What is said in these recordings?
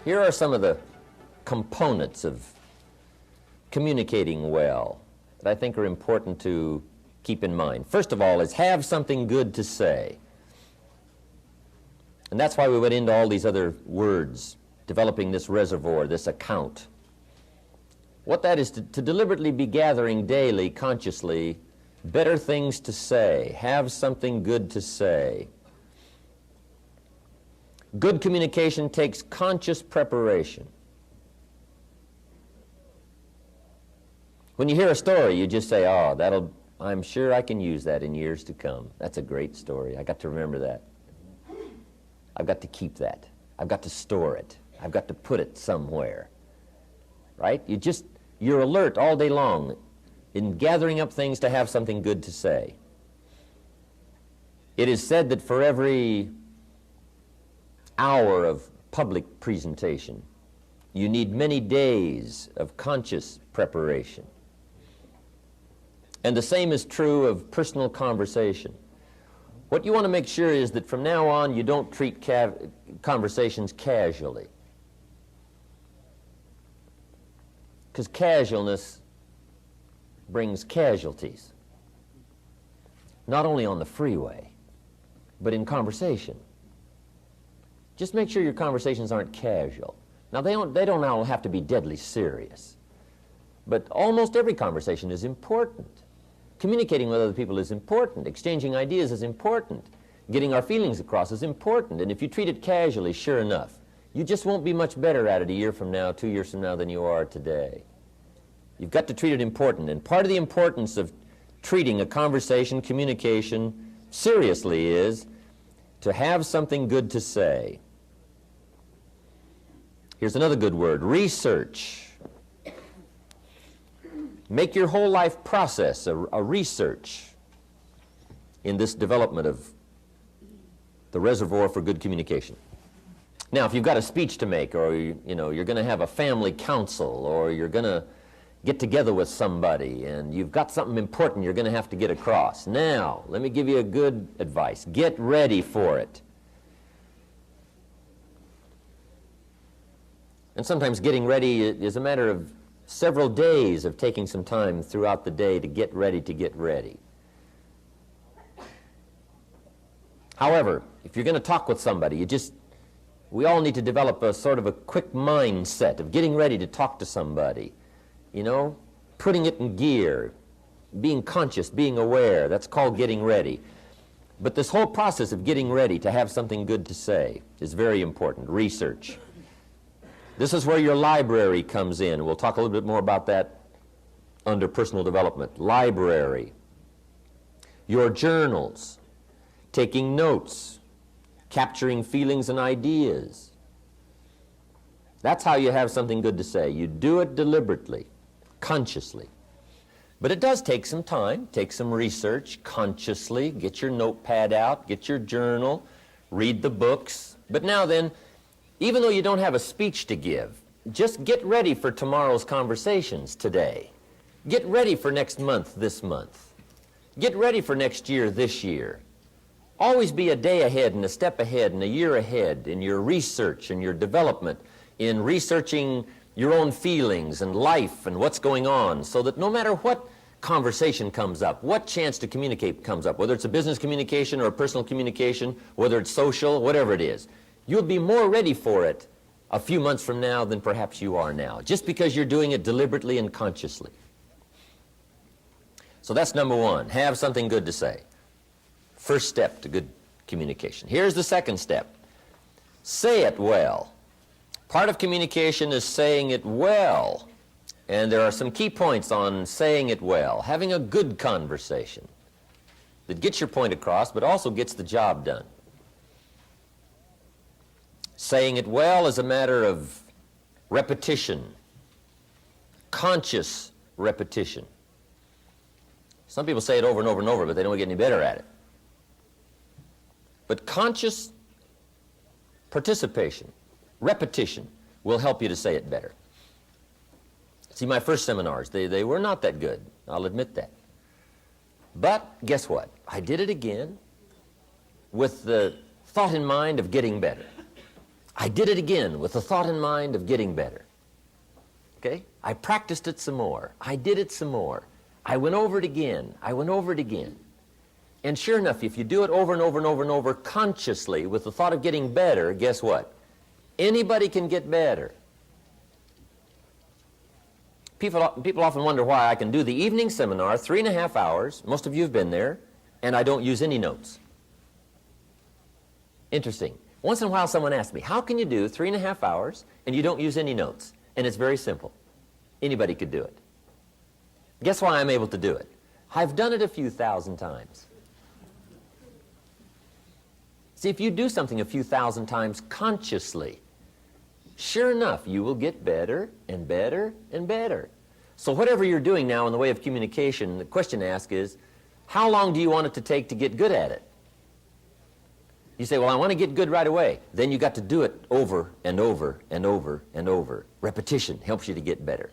Here are some of the components of communicating well that I think are important to keep in mind. First of all is have something good to say. And that's why we went into all these other words, developing this reservoir, this account. What that is to deliberately be gathering daily, consciously, better things to say, have something good to say. Good communication takes conscious preparation. When you hear a story, you just say, oh, I'm sure I can use that in years to come. That's a great story. I got to remember that. I've got to keep that. I've got to store it. I've got to put it somewhere. Right? You're alert all day long in gathering up things to have something good to say. It is said that for every hour of public presentation, you need many days of conscious preparation. And the same is true of personal conversation. What you want to make sure is that from now on you don't treat conversations casually. Because casualness brings casualties, not only on the freeway, but in conversation. Just make sure your conversations aren't casual. Now, they don't all have to be deadly serious, but almost every conversation is important. Communicating with other people is important. Exchanging ideas is important. Getting our feelings across is important. And if you treat it casually, sure enough, you just won't be much better at it a year from now, 2 years from now than you are today. You've got to treat it important. And part of the importance of treating a conversation, communication, seriously is to have something good to say. Here's another good word, research. Make your whole life process a research in this development of the reservoir for good communication. Now, if you've got a speech to make, or you're going to have a family council, or you're going to get together with somebody, and you've got something important you're going to have to get across. Now, let me give you a good advice. Get ready for it. And sometimes getting ready is a matter of several days of taking some time throughout the day to get ready to get ready. However, if you're going to talk with somebody, we all need to develop a sort of a quick mindset of getting ready to talk to somebody. Putting it in gear, being conscious, being aware. That's called getting ready. But this whole process of getting ready to have something good to say is very important. Research. This is where your library comes in. We'll talk a little bit more about that under personal development. Library. Your journals. Taking notes. Capturing feelings and ideas. That's how you have something good to say. You do it deliberately, consciously. But it does take some time, take some research, consciously. Get your notepad out, get your journal, read the books. But now then, even though you don't have a speech to give, just get ready for tomorrow's conversations today. Get ready for next month this month. Get ready for next year this year. Always be a day ahead and a step ahead and a year ahead in your research and your development, in researching your own feelings and life and what's going on, so that no matter what conversation comes up, what chance to communicate comes up, whether it's a business communication or a personal communication, whether it's social, whatever it is, you'll be more ready for it a few months from now than perhaps you are now, just because you're doing it deliberately and consciously. So that's number one, have something good to say. First step to good communication. Here's the second step. Say it well. Part of communication is saying it well. And there are some key points on saying it well. Having a good conversation that gets your point across, but also gets the job done. Saying it well is a matter of repetition, conscious repetition. Some people say it over and over and over, but they don't get any better at it. But conscious participation, repetition, will help you to say it better. See, my first seminars, they were not that good. I'll admit that. But guess what? I did it again with the thought in mind of getting better. I did it again with the thought in mind of getting better. Okay? I practiced it some more. I did it some more. I went over it again. I went over it again. And sure enough, if you do it over and over and over and over consciously with the thought of getting better, guess what? Anybody can get better. People often wonder why I can do the evening seminar, 3.5 hours, most of you have been there, and I don't use any notes. Interesting. Once in a while someone asks me, how can you do 3.5 hours and you don't use any notes? And it's very simple. Anybody could do it. Guess why I'm able to do it? I've done it a few thousand times. See, if you do something a few thousand times consciously, sure enough, you will get better and better and better. So whatever you're doing now in the way of communication, the question to ask is, how long do you want it to take to get good at it? You say, well, I want to get good right away. Then you got to do it over and over and over and over. Repetition helps you to get better.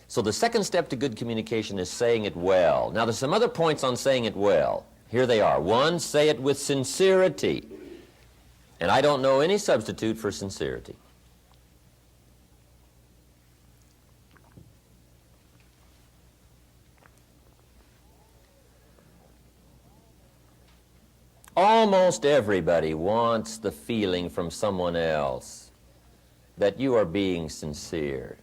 So the second step to good communication is saying it well. Now, there's some other points on saying it well. Here they are. One, say it with sincerity. And I don't know any substitute for sincerity. Almost everybody wants the feeling from someone else that you are being sincere,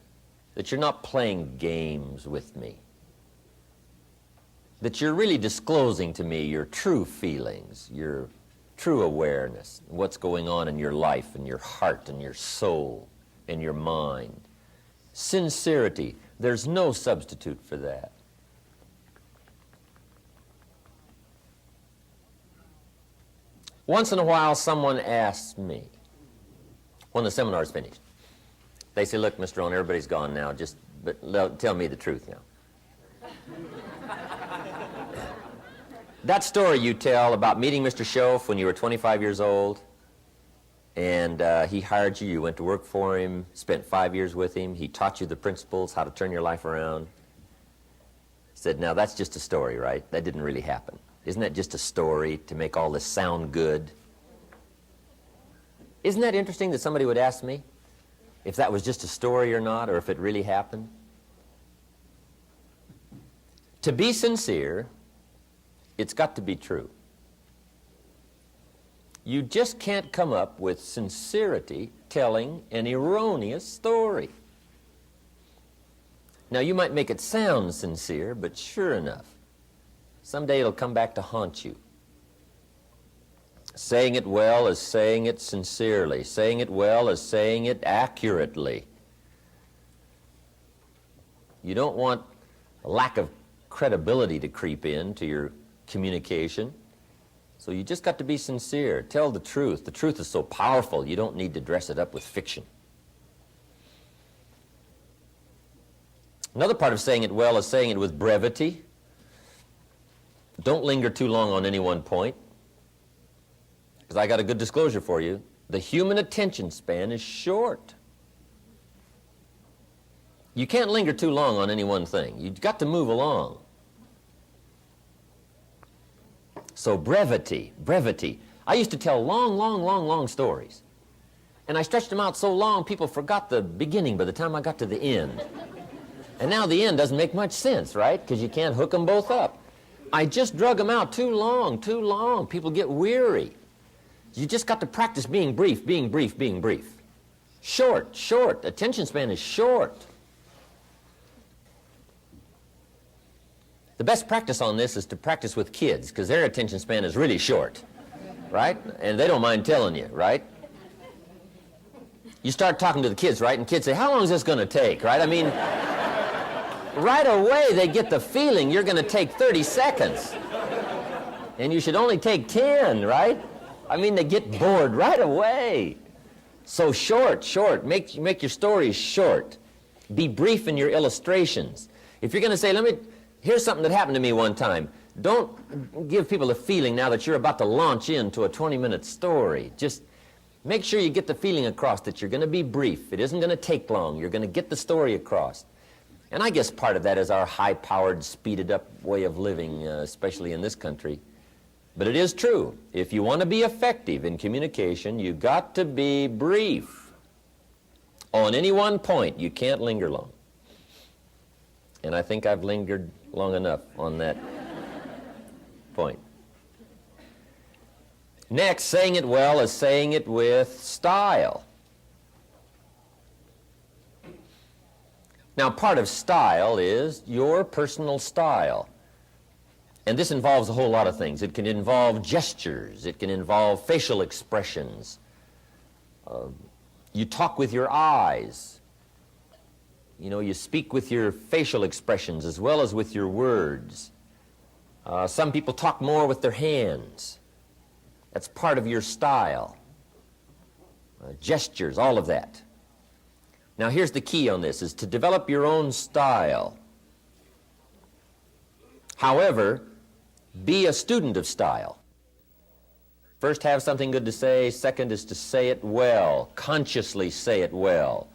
that you're not playing games with me, that you're really disclosing to me your true feelings, your true awareness, what's going on in your life and your heart and your soul and your mind. Sincerity, there's no substitute for that. Once in a while, someone asks me, when the seminar's finished, they say, look, Mr. Rohn, everybody's gone now, but tell me the truth now. That story you tell about meeting Mr. Schoaf when you were 25 years old, and he hired you, you went to work for him, spent 5 years with him, he taught you the principles, how to turn your life around. He said, now that's just a story, right? That didn't really happen. Isn't that just a story to make all this sound good? Isn't that interesting that somebody would ask me if that was just a story or not, or if it really happened? To be sincere, it's got to be true. You just can't come up with sincerity telling an erroneous story. Now, you might make it sound sincere, but sure enough, someday it'll come back to haunt you. Saying it well is saying it sincerely. Saying it well is saying it accurately. You don't want a lack of credibility to creep into your communication. So you just got to be sincere. Tell the truth. The truth is so powerful, you don't need to dress it up with fiction. Another part of saying it well is saying it with brevity. Don't linger too long on any one point, because I got a good disclosure for you. The human attention span is short. You can't linger too long on any one thing. You've got to move along. So brevity. I used to tell long stories. And I stretched them out so long, people forgot the beginning by the time I got to the end. And now the end doesn't make much sense, right? Because you can't hook them both up. I just drug them out too long. People get weary. You just got to practice being brief. Short. Attention span is short. The best practice on this is to practice with kids, because their attention span is really short, right? And they don't mind telling you, right? You start talking to the kids, right? And kids say, how long is this going to take, right? I mean, right away they get the feeling you're going to take 30 seconds. And you should only take 10, right? I mean, they get bored right away. So short. Make your stories short. Be brief in your illustrations. If you're going to say, here's something that happened to me one time. Don't give people a feeling now that you're about to launch into a 20-minute story. Just make sure you get the feeling across that you're going to be brief. It isn't going to take long. You're going to get the story across. And I guess part of that is our high-powered, speeded-up way of living, especially in this country. But it is true. If you want to be effective in communication, you've got to be brief. On any one point, you can't linger long. And I think I've lingered long enough on that point. Next, saying it well is saying it with style. Now, part of style is your personal style. And this involves a whole lot of things. It can involve gestures. It can involve facial expressions. You talk with your eyes. You know, you speak with your facial expressions as well as with your words. Some people talk more with their hands. That's part of your style. Gestures, all of that. Now, here's the key on this, is to develop your own style. However, be a student of style. First, have something good to say. Second is to say it well, consciously say it well.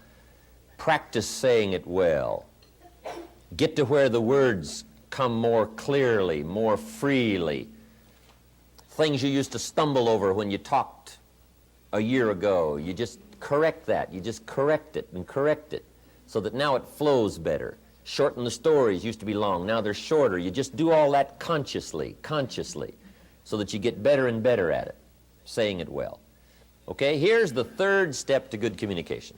Practice saying it well. Get to where the words come more clearly, more freely. Things you used to stumble over when you talked a year ago, you just correct that. You just correct it and correct it so that now it flows better. Shorten the stories. Used to be long. Now they're shorter. You just do all that consciously, so that you get better and better at it, saying it well. Okay, here's the third step to good communication.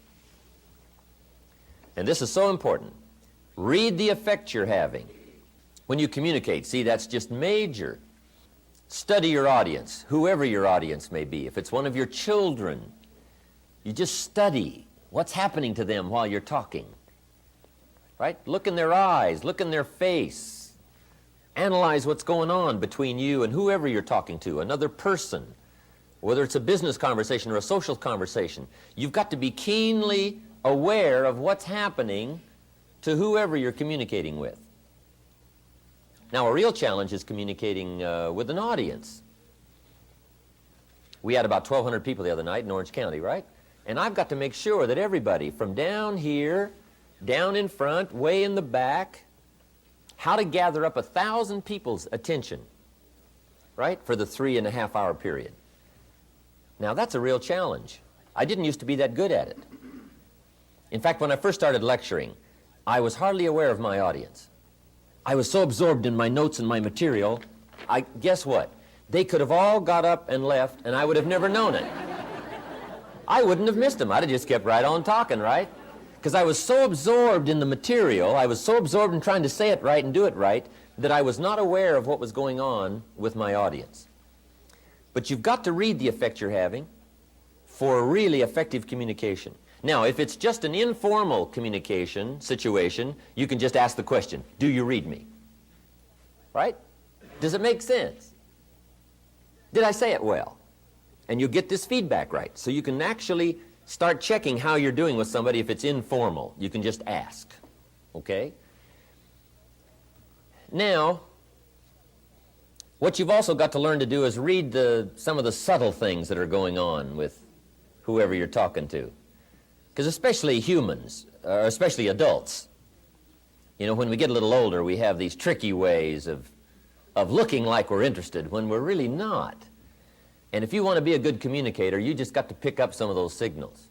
And this is so important. Read the effect you're having when you communicate. See, that's just major. Study your audience, whoever your audience may be. If it's one of your children, you just study what's happening to them while you're talking. Right? Look in their eyes, look in their face. Analyze what's going on between you and whoever you're talking to, another person, whether it's a business conversation or a social conversation. You've got to be keenly aware of what's happening to whoever you're communicating with. Now, a real challenge is communicating with an audience. We had about 1,200 people the other night in Orange County, right? And I've got to make sure that everybody from down here, down in front, way in the back, how to gather up 1,000 people's attention, right, for the 3.5-hour period. Now, that's a real challenge. I didn't used to be that good at it. In fact, when I first started lecturing, I was hardly aware of my audience. I was so absorbed in my notes and my material, guess what? They could have all got up and left, and I would have never known it. I wouldn't have missed them. I'd have just kept right on talking, right? Because I was so absorbed in the material, I was so absorbed in trying to say it right and do it right, that I was not aware of what was going on with my audience. But you've got to read the effect you're having for a really effective communication. Now, if it's just an informal communication situation, you can just ask the question, do you read me? Right? Does it make sense? Did I say it well? And you get this feedback right. So you can actually start checking how you're doing with somebody if it's informal. You can just ask. Okay? Now, what you've also got to learn to do is read some of the subtle things that are going on with whoever you're talking to. Because especially humans, especially adults, you know, when we get a little older, we have these tricky ways of looking like we're interested when we're really not. And if you want to be a good communicator, you just got to pick up some of those signals.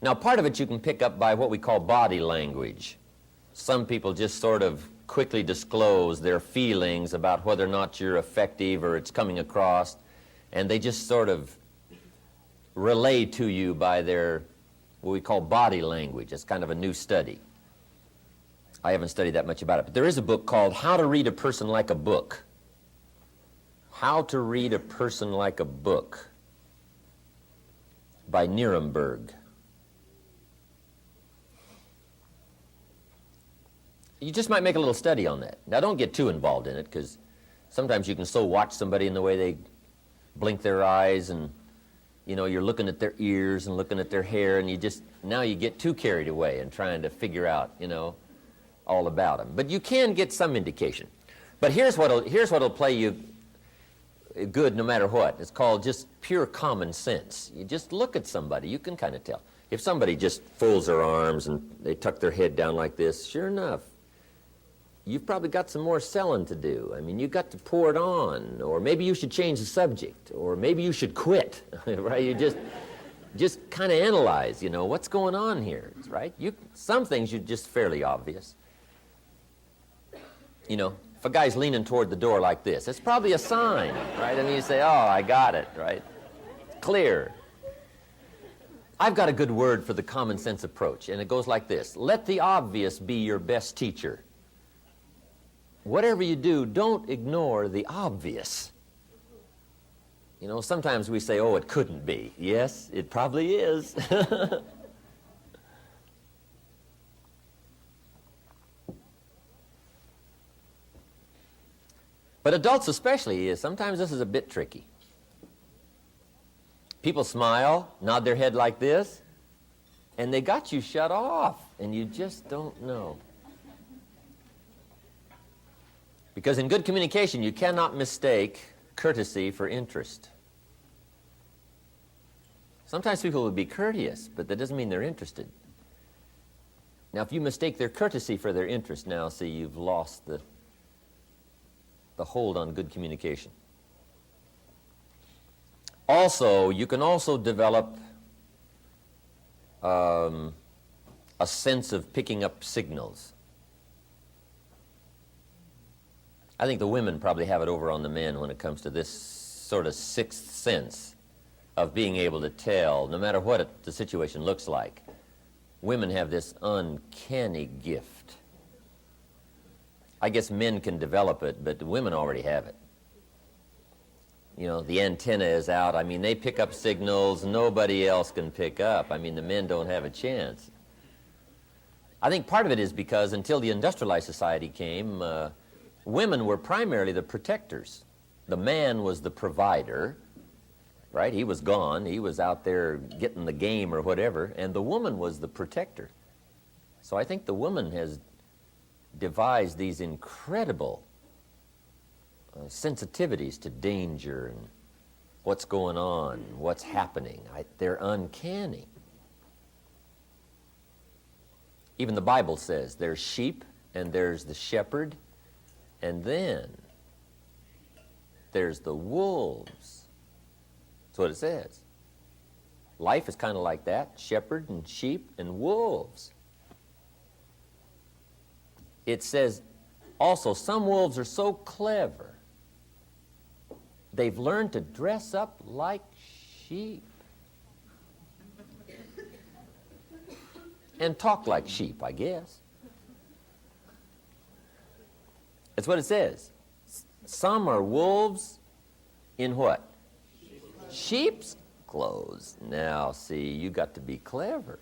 Now, part of it you can pick up by what we call body language. Some people just sort of quickly disclose their feelings about whether or not you're effective or it's coming across, and they just sort of relay to you by their, what we call body language. It's kind of a new study. I haven't studied that much about it, but there is a book called How to Read a Person Like a Book. How to Read a Person Like a Book by Nuremberg. You just might make a little study on that. Now, don't get too involved in it, because sometimes you can so watch somebody in the way they blink their eyes, and you know, you're looking at their ears and looking at their hair, and now you get too carried away and trying to figure out, you know, all about them. But you can get some indication. But here's what'll play you good no matter what. It's called just pure common sense. You just look at somebody, you can kind of tell. If somebody just folds their arms and they tuck their head down like this, sure enough, you've probably got some more selling to do. I mean, you've got to pour it on, or maybe you should change the subject, or maybe you should quit, right? You just kind of analyze, you know, what's going on here, right? Some things are just fairly obvious. You know, if a guy's leaning toward the door like this, it's probably a sign, right? I mean, you say, oh, I got it, right? Clear. I've got a good word for the common sense approach, and it goes like this. Let the obvious be your best teacher. Whatever you do, don't ignore the obvious. You know, sometimes we say, oh, it couldn't be. Yes, it probably is. But adults especially, sometimes this is a bit tricky. People smile, nod their head like this, and they got you shut off, and you just don't know. Because in good communication, you cannot mistake courtesy for interest. Sometimes people will be courteous, but that doesn't mean they're interested. Now, if you mistake their courtesy for their interest, now, see, you've lost the hold on good communication. Also, you can also develop a sense of picking up signals. I think the women probably have it over on the men when it comes to this sort of sixth sense of being able to tell, no matter what the situation looks like. Women have this uncanny gift. I guess men can develop it, but the women already have it. You know, the antenna is out. I mean, they pick up signals nobody else can pick up. I mean, the men don't have a chance. I think part of it is because until the industrialized society came, women were primarily the protectors. The man was the provider, right? He was gone. He was out there getting the game or whatever, and the woman was the protector. So I think the woman has devised these incredible sensitivities to danger and what's going on, what's happening. They're uncanny. Even the Bible says there's sheep and there's the shepherd, and then there's the wolves. That's what it says. Life is kind of like that, shepherd and sheep and wolves. It says also some wolves are so clever, they've learned to dress up like sheep and talk like sheep, I guess. That's what it says. Some are wolves in what? Sheep's clothes. Now, see, you got to be clever.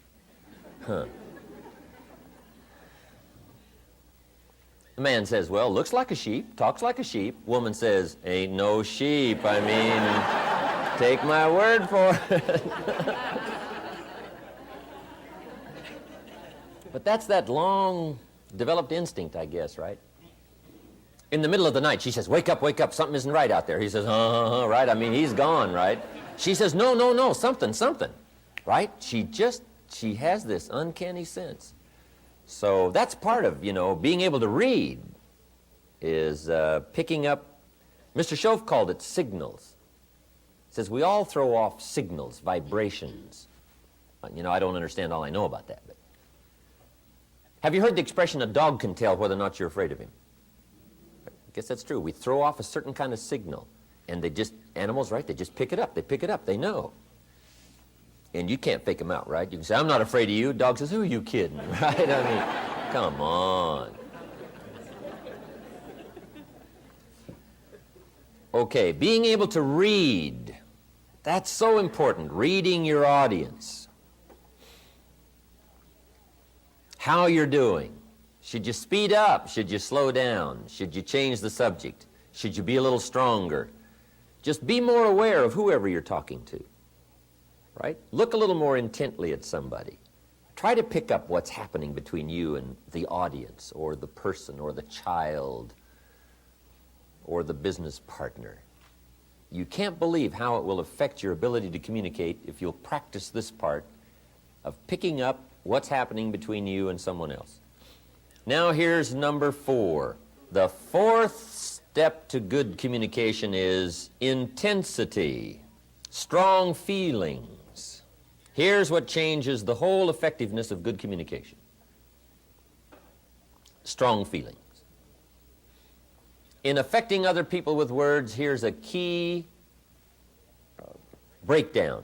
Huh. The man says, well, looks like a sheep, talks like a sheep. Woman says, ain't no sheep. I mean, take my word for it. But that's that long developed instinct, I guess, right? In the middle of the night, she says, wake up, something isn't right out there. He says, right? I mean, he's gone, right? She says, no, something, right? She has this uncanny sense. So that's part of, you know, being able to read is picking up, Mr. Schoaf called it signals. He says we all throw off signals, vibrations. You know, I don't understand all I know about that. But have you heard the expression, a dog can tell whether or not you're afraid of him? I guess that's true. We throw off a certain kind of signal, and animals, right, they just pick it up, they know. And you can't fake them out, right? You can say, I'm not afraid of you. Dog says, who are you kidding, right? I mean, come on. Okay, being able to read. That's so important, reading your audience. How you're doing. Should you speed up? Should you slow down? Should you change the subject? Should you be a little stronger? Just be more aware of whoever you're talking to. Right? Look a little more intently at somebody. Try to pick up what's happening between you and the audience or the person or the child or the business partner. You can't believe how it will affect your ability to communicate if you'll practice this part of picking up what's happening between you and someone else. Now here's number 4. The fourth step to good communication is intensity, strong feelings. Here's what changes the whole effectiveness of good communication. Strong feelings. In affecting other people with words, here's a key breakdown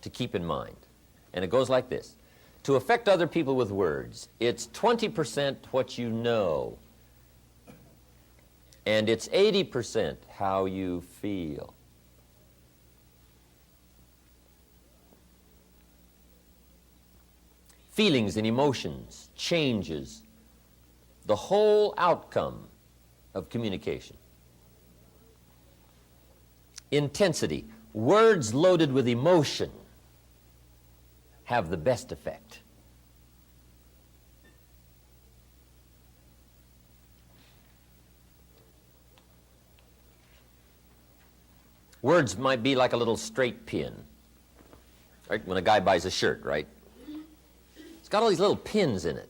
to keep in mind. And it goes like this. To affect other people with words, it's 20% what you know, and it's 80% how you feel. Feelings and emotions changes the whole outcome of communication. Intensity, words loaded with emotion have the best effect. Words might be like a little straight pin, right? When a guy buys a shirt, right? It's got all these little pins in it,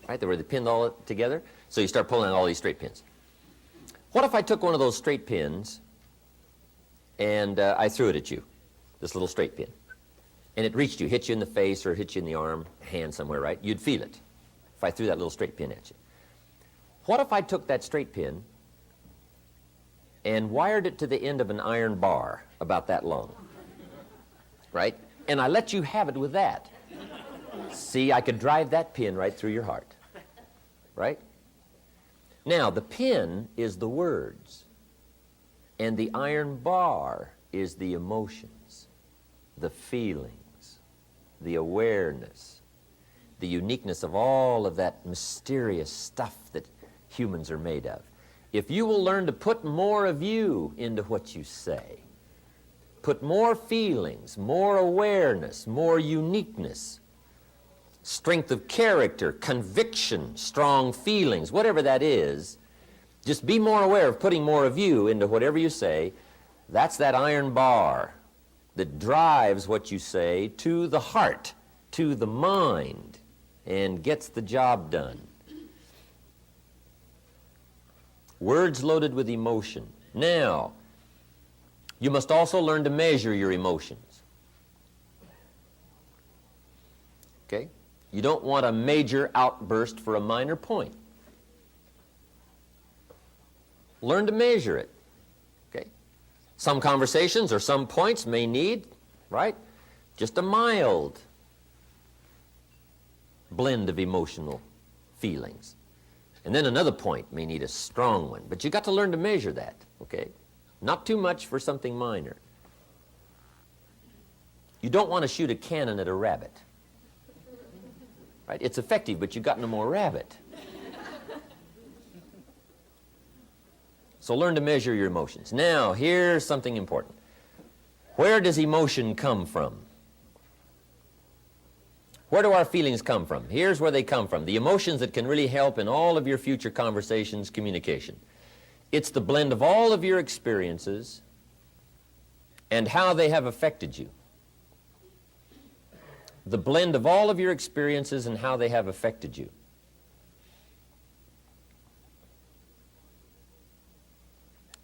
right? Where they pinned all it together. So you start pulling out all these straight pins. What if I took one of those straight pins and I threw it at you, this little straight pin, and it reached you, hit you in the face or hit you in the arm, hand somewhere, right? You'd feel it if I threw that little straight pin at you. What if I took that straight pin and wired it to the end of an iron bar about that long, right? And I let you have it with that. See, I could drive that pin right through your heart, right? Now, the pin is the words, and the iron bar is the emotions, the feelings, the awareness, the uniqueness of all of that mysterious stuff that humans are made of. If you will learn to put more of you into what you say, put more feelings, more awareness, more uniqueness, strength of character, conviction, strong feelings, whatever that is, just be more aware of putting more of you into whatever you say. That's that iron bar that drives what you say to the heart, to the mind, and gets the job done. Words loaded with emotion. Now, you must also learn to measure your emotions. Okay? You don't want a major outburst for a minor point. Learn to measure it. Okay? Some conversations or some points may need, right, just a mild blend of emotional feelings. And then another point may need a strong one. But you got to learn to measure that, okay? Not too much for something minor. You don't want to shoot a cannon at a rabbit. Right? It's effective, but you got no more rabbit. So learn to measure your emotions. Now, here's something important. Where does emotion come from? Where do our feelings come from? Here's where they come from. The emotions that can really help in all of your future conversations, communication. It's the blend of all of your experiences and how they have affected you. The blend of all of your experiences and how they have affected you.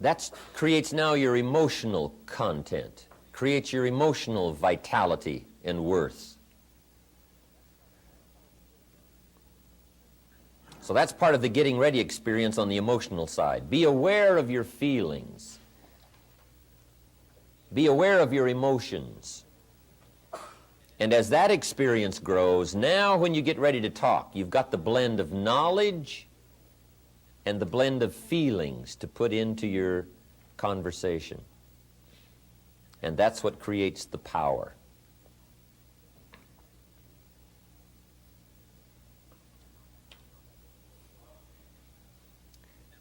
That creates now your emotional content, creates your emotional vitality and worth. So that's part of the getting ready experience on the emotional side. Be aware of your feelings. Be aware of your emotions. And as that experience grows, now when you get ready to talk, you've got the blend of knowledge and the blend of feelings to put into your conversation. And that's what creates the power.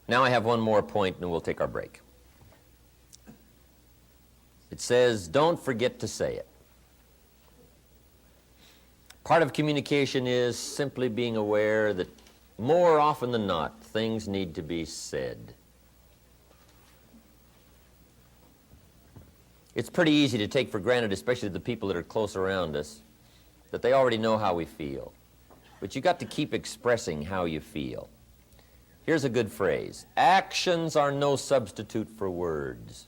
Now I have one more point and we'll take our break. It says, don't forget to say it. Part of communication is simply being aware that more often than not, things need to be said. It's pretty easy to take for granted, especially the people that are close around us, that they already know how we feel. but you got to keep expressing how you feel. Here's a good phrase. Actions are no substitute for words.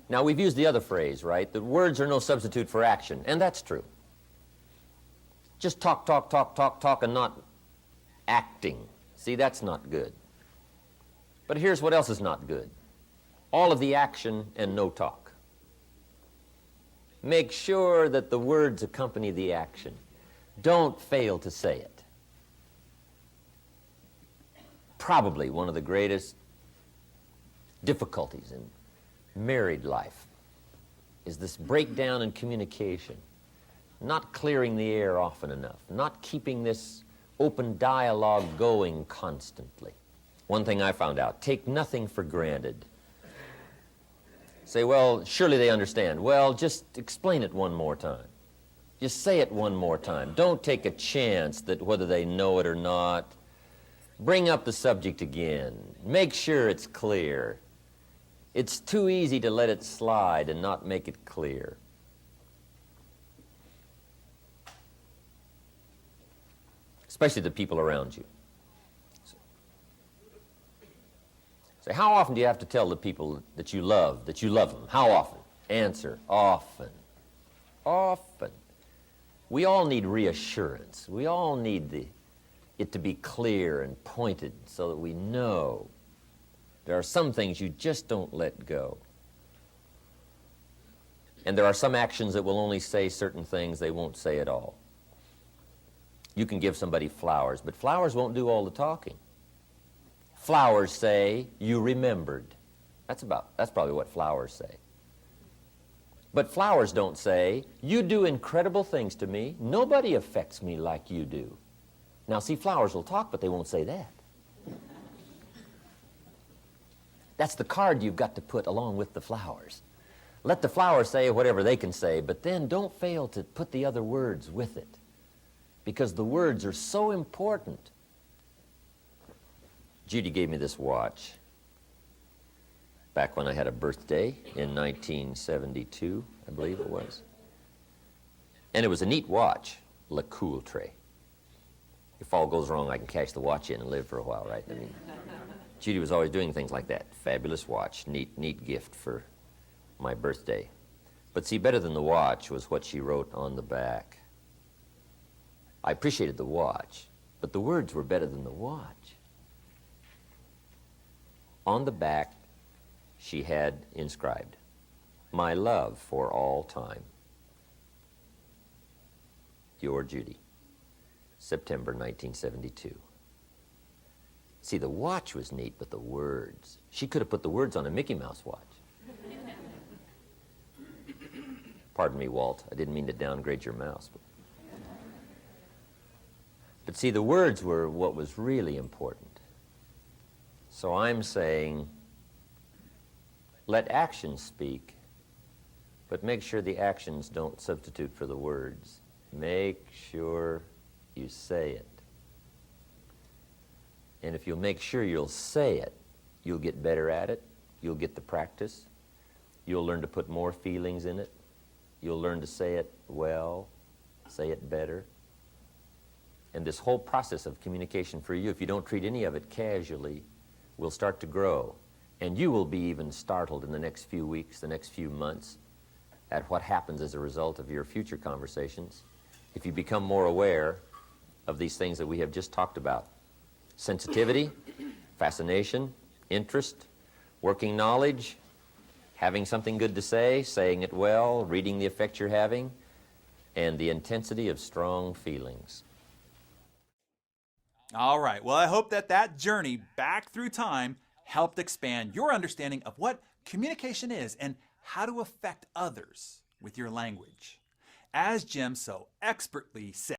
Now, we've used the other phrase, right? The words are no substitute for action, and that's true. Just talk, talk, talk, talk, talk, and not acting. See, that's not good. But here's what else is not good. All of the action and no talk. Make sure that the words accompany the action. Don't fail to say it. Probably one of the greatest difficulties in married life is this breakdown in communication, not clearing the air often enough, not keeping this open dialogue going constantly. One thing I found out, take nothing for granted. Say, well, surely they understand. Well, just explain it one more time. Just say it one more time. Don't take a chance that whether they know it or not. Bring up the subject again. Make sure it's clear. It's too easy to let it slide and not make it clear. Especially the people around you. So how often do you have to tell the people that you love them? How often? Answer, often. Often. We all need reassurance. We all need it to be clear and pointed so that we know. There are some things you just don't let go. And there are some actions that will only say certain things, they won't say at all. You can give somebody flowers, but flowers won't do all the talking. Flowers say, you remembered. That's probably what flowers say. But flowers don't say, you do incredible things to me. Nobody affects me like you do. Now, see, flowers will talk, but they won't say that. That's the card you've got to put along with the flowers. Let the flowers say whatever they can say, but then don't fail to put the other words with it, because the words are so important. Judy gave me this watch back when I had a birthday in 1972, I believe it was. And it was a neat watch, Le Coultre. If all goes wrong, I can cash the watch in and live for a while, right? I mean, Judy was always doing things like that. Fabulous watch, neat gift for my birthday. But see, better than the watch was what she wrote on the back. I appreciated the watch, but the words were better than the watch. On the back, she had inscribed, "My love for all time. Your Judy, September 1972. See, the watch was neat, but the words. She could have put the words on a Mickey Mouse watch. Pardon me, Walt. I didn't mean to downgrade your mouse. But see, the words were what was really important. So I'm saying, let actions speak, but make sure the actions don't substitute for the words. Make sure you say it. And if you'll make sure you'll say it, you'll get better at it, you'll get the practice, you'll learn to put more feelings in it, you'll learn to say it well, say it better. And this whole process of communication for you, if you don't treat any of it casually, will start to grow. And you will be even startled in the next few weeks, the next few months, at what happens as a result of your future conversations if you become more aware of these things that we have just talked about. Sensitivity, fascination, interest, working knowledge, having something good to say, saying it well, reading the effect you're having, and the intensity of strong feelings. All right. Well, I hope that journey back through time helped expand your understanding of what communication is and how to affect others with your language. As Jim so expertly said,